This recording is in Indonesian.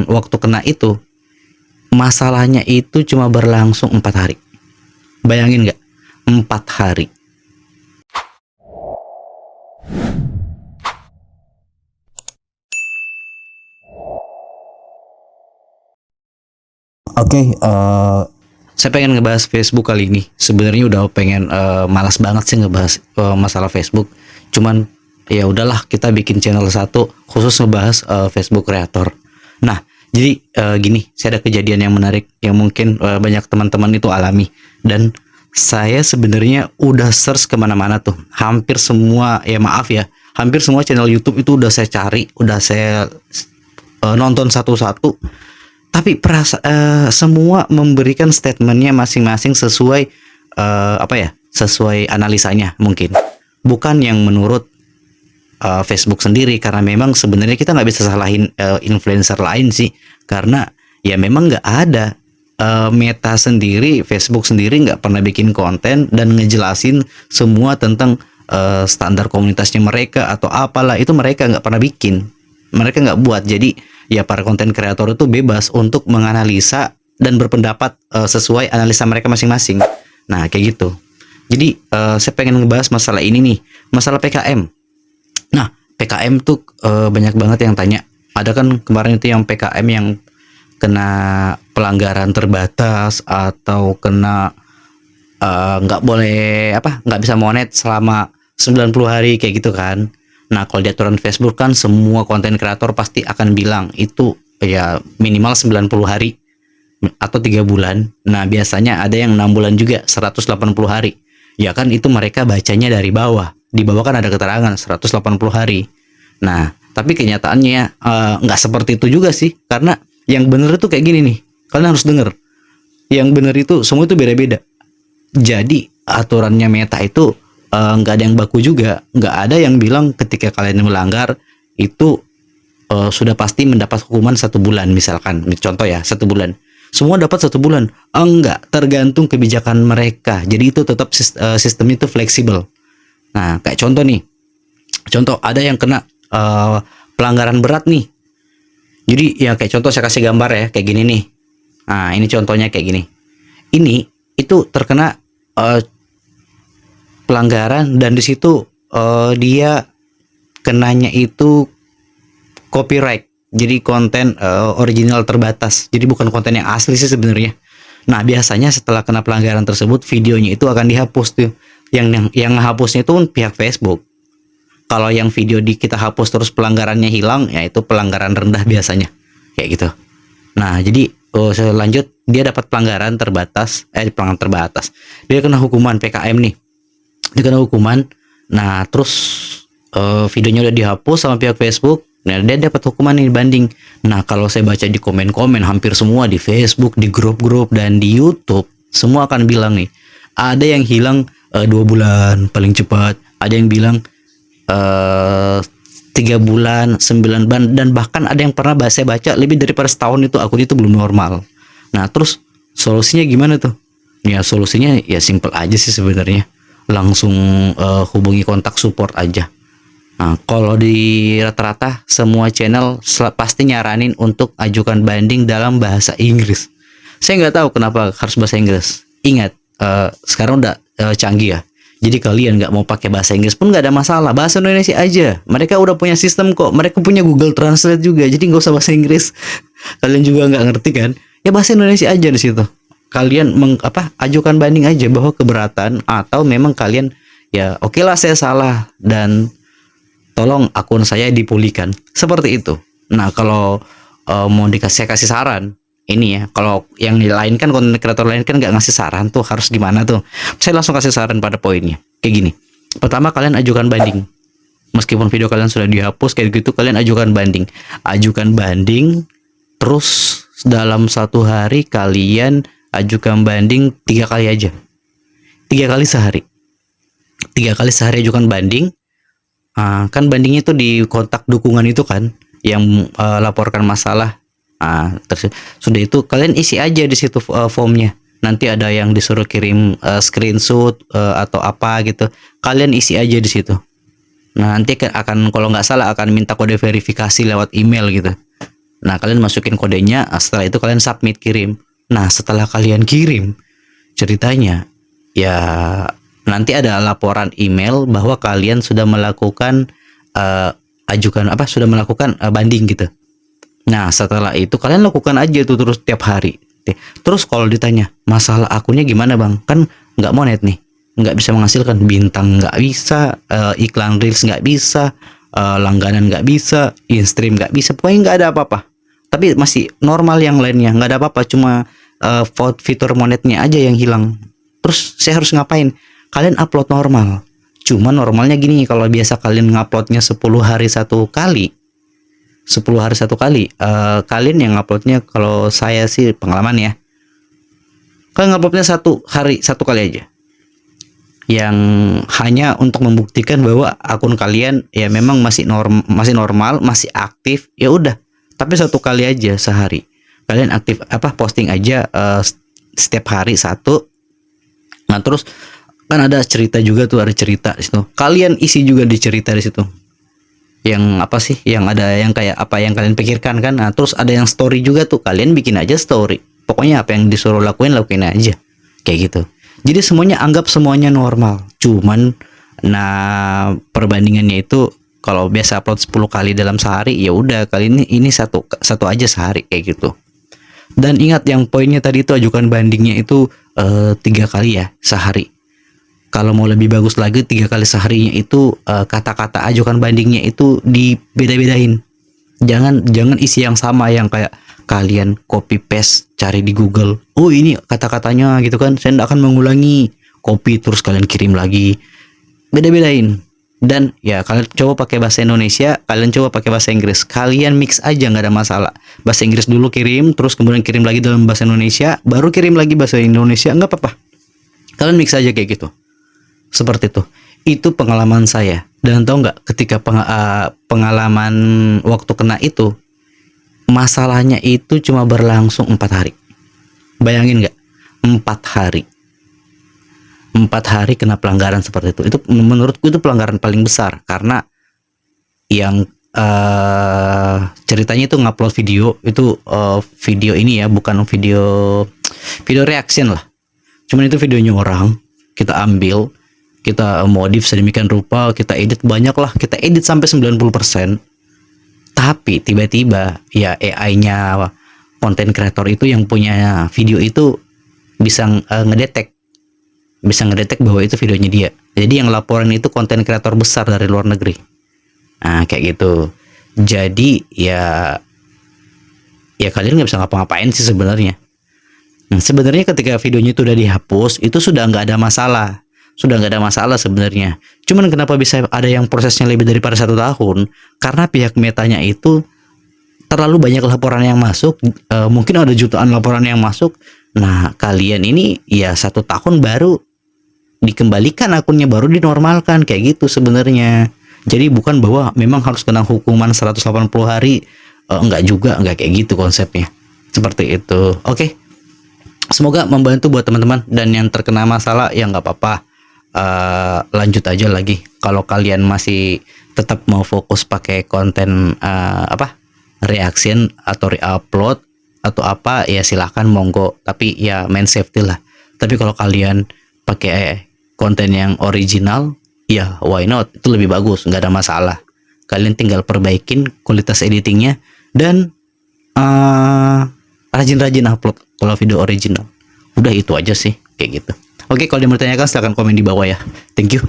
waktu kena itu, masalahnya itu cuma berlangsung 4 hari. Bayangin nggak? 4 hari. Oke, saya pengen ngebahas Facebook kali ini. Sebenarnya udah pengen malas banget sih ngebahas masalah Facebook. Cuman ya udahlah, kita bikin channel satu khusus ngebahas Facebook Creator. Nah, jadi gini, saya ada kejadian yang menarik yang mungkin banyak teman-teman itu alami, dan saya sebenarnya udah search kemana-mana tuh. Hampir semua, ya maaf ya, hampir semua channel YouTube itu udah saya cari, udah saya nonton satu-satu, tapi semua memberikan statementnya masing-masing sesuai sesuai analisanya mungkin, bukan yang menurut Facebook sendiri. Karena memang sebenarnya kita nggak bisa salahin influencer lain sih, karena ya memang nggak ada Meta sendiri, Facebook sendiri nggak pernah bikin konten dan ngejelasin semua tentang standar komunitasnya mereka atau apalah, itu mereka nggak pernah bikin, mereka nggak buat. Jadi ya para konten kreator itu bebas untuk menganalisa dan berpendapat sesuai analisa mereka masing-masing. Nah kayak gitu. Jadi saya pengen ngebahas masalah ini nih, masalah PKM. Nah PKM tuh banyak banget yang tanya. Ada kan kemarin itu yang PKM yang kena pelanggaran terbatas atau kena nggak bisa monet selama 90 hari kayak gitu kan. Nah, kalau di aturan Facebook kan semua konten kreator pasti akan bilang itu ya minimal 90 hari atau 3 bulan. Nah, biasanya ada yang 6 bulan juga, 180 hari. Ya kan itu mereka bacanya dari bawah. Di bawah kan ada keterangan 180 hari. Nah, tapi kenyataannya nggak seperti itu juga sih. Karena yang bener itu kayak gini nih. Kalian harus denger. Yang bener itu semua itu beda-beda. Jadi aturannya Meta itu nggak ada yang baku juga, nggak ada yang bilang ketika kalian melanggar itu sudah pasti mendapat hukuman 1 bulan misalkan, contoh ya 1 bulan, semua dapat 1 bulan. Enggak, tergantung kebijakan mereka. Jadi itu tetap sistem itu fleksibel. Nah kayak contoh ada yang kena pelanggaran berat nih. Jadi ya kayak contoh saya kasih gambar ya kayak gini nih. Nah ini contohnya kayak gini. Ini itu terkena pelanggaran dan di situ dia kenanya itu copyright. Jadi konten original terbatas. Jadi bukan konten yang asli sih sebenarnya. Nah, biasanya setelah kena pelanggaran tersebut videonya itu akan dihapus tuh. Yang hapusnya itu pihak Facebook. Kalau yang video kita hapus terus pelanggarannya hilang, ya itu pelanggaran rendah biasanya. Kayak gitu. Nah, jadi saya lanjut, dia dapat pelanggaran terbatas, Dia kena hukuman PKM nih. Dia kena hukuman. Nah terus videonya udah dihapus sama pihak Facebook. Nah dia dapat hukuman nih banding. Nah kalau saya baca di komen-komen hampir semua di Facebook, di grup-grup dan di YouTube, semua akan bilang nih, ada yang hilang 2 bulan paling cepat, ada yang bilang 3 bulan, 9 bulan, dan bahkan ada yang pernah saya baca lebih daripada setahun itu akun itu belum normal. Nah terus solusinya gimana tuh? Ya solusinya ya simple aja sih sebenarnya, langsung hubungi kontak support aja. Nah kalau di rata-rata semua channel pasti nyaranin untuk ajukan banding dalam bahasa Inggris. Saya nggak tahu kenapa harus bahasa Inggris. Ingat sekarang udah canggih ya, jadi kalian nggak mau pakai bahasa Inggris pun nggak ada masalah, bahasa Indonesia aja. Mereka udah punya sistem kok, mereka punya Google Translate juga, jadi nggak usah bahasa Inggris. Kalian juga nggak ngerti kan, ya bahasa Indonesia aja di situ. Kalian ajukan banding aja bahwa keberatan atau memang kalian ya oke lah saya salah dan tolong akun saya dipulihkan, seperti itu. Nah kalau mau kasih saran ini ya, kalau yang lain kan konten kreator lain kan nggak ngasih saran tuh harus gimana tuh, saya langsung kasih saran pada poinnya kayak gini. Pertama, kalian ajukan banding. Meskipun video kalian sudah dihapus kayak gitu, kalian ajukan banding terus dalam 1 hari kalian ajukan banding 3 kali aja, 3 kali sehari, 3 kali sehari ajukan banding. Kan bandingnya itu di kontak dukungan itu kan, yang laporkan masalah. Sudah itu kalian isi aja di situ formnya. Nanti ada yang disuruh kirim screenshot atau apa gitu, kalian isi aja di situ. Nah nanti akan kalau nggak salah akan minta kode verifikasi lewat email gitu. Nah, kalian masukin kodenya, setelah itu kalian submit, kirim. Nah, setelah kalian kirim, ceritanya ya nanti ada laporan email bahwa kalian sudah melakukan ajukan apa sudah melakukan banding gitu. Nah, setelah itu kalian lakukan aja tuh terus tiap hari. Terus kalau ditanya masalah akunnya gimana bang, kan nggak monet nih, nggak bisa menghasilkan bintang, nggak bisa, iklan reels nggak bisa, langganan nggak bisa, in-stream nggak bisa, pokoknya nggak ada apa-apa. Tapi masih normal yang lainnya, nggak ada apa-apa, cuma fitur monetnya aja yang hilang. Terus saya harus ngapain? Kalian upload normal. Cuma normalnya gini, kalau biasa kalian nguploadnya 10 hari satu kali, 10 hari satu kali, kalian yang nguploadnya, kalau saya sih pengalaman ya, kalian nguploadnya satu hari satu kali aja, yang hanya untuk membuktikan bahwa akun kalian ya memang masih normal, masih aktif, ya udah. Tapi satu kali aja sehari kalian aktif posting aja, setiap hari satu. Nah, terus kan ada cerita juga tuh, ada cerita di situ. Kalian isi juga di cerita di situ. Yang apa sih? Yang ada yang kayak apa yang kalian pikirkan kan? Nah, terus ada yang story juga tuh. Kalian bikin aja story. Pokoknya apa yang disuruh lakuin aja. Kayak gitu. Jadi semuanya anggap semuanya normal. Cuman nah perbandingannya itu kalau biasa upload 10 kali dalam sehari, ya udah kali ini satu aja sehari kayak gitu. Dan ingat yang poinnya tadi itu ajukan bandingnya itu 3 kali ya sehari. Kalau mau lebih bagus lagi 3 kali seharinya itu kata-kata ajukan bandingnya itu dibeda-bedain. Jangan isi yang sama yang kayak kalian copy paste cari di Google. Oh ini kata-katanya gitu kan. Saya tidak akan mengulangi. Copy terus kalian kirim lagi. Beda-bedain. Dan ya kalian coba pakai bahasa Indonesia, kalian coba pakai bahasa Inggris. Kalian mix aja, nggak ada masalah. Bahasa Inggris dulu kirim, terus kemudian kirim lagi dalam bahasa Indonesia, baru kirim lagi bahasa Indonesia, nggak apa-apa. Kalian mix aja kayak gitu. Seperti itu pengalaman saya. Dan tahu nggak, ketika pengalaman waktu kena itu, masalahnya itu cuma berlangsung 4 hari. Bayangin nggak, 4 hari 4 hari kena pelanggaran seperti itu. Itu menurutku itu pelanggaran paling besar. Karena yang ceritanya itu ngupload video, itu video ini ya, bukan video reaction lah. Cuman itu videonya orang, kita ambil, kita modif sedemikian rupa, kita edit banyak lah, kita edit sampai 90%. Tapi tiba-tiba ya AI-nya konten kreator itu yang punya video itu bisa ngedetek bahwa itu videonya dia. Jadi yang laporan itu konten kreator besar dari luar negeri. Nah, kayak gitu. Jadi ya kalian nggak bisa ngapa-ngapain sih sebenarnya. Nah, sebenarnya ketika videonya itu udah dihapus, itu sudah nggak ada masalah. Sudah nggak ada masalah sebenarnya. Cuman kenapa bisa ada yang prosesnya lebih daripada 1 tahun? Karena pihak Metanya itu terlalu banyak laporan yang masuk. Mungkin ada jutaan laporan yang masuk. Nah, kalian ini ya 1 tahun baru dikembalikan akunnya, baru dinormalkan kayak gitu sebenarnya. Jadi bukan bahwa memang harus kena hukuman 180 hari. Enggak juga, enggak kayak gitu konsepnya. Seperti itu. Oke. Semoga membantu buat teman-teman, dan yang terkena masalah ya nggak apa-apa. Lanjut aja lagi. Kalau kalian masih tetap mau fokus pakai konten reaction atau reupload atau apa, ya silahkan, monggo. Tapi ya main safety lah. Tapi kalau kalian pakai konten yang original, ya why not, itu lebih bagus, nggak ada masalah. Kalian tinggal perbaikin kualitas editingnya dan rajin-rajin upload kalau video original. Udah itu aja sih, kayak gitu. Oke, kalau ada yang bertanyakan silahkan komen di bawah ya. Thank you.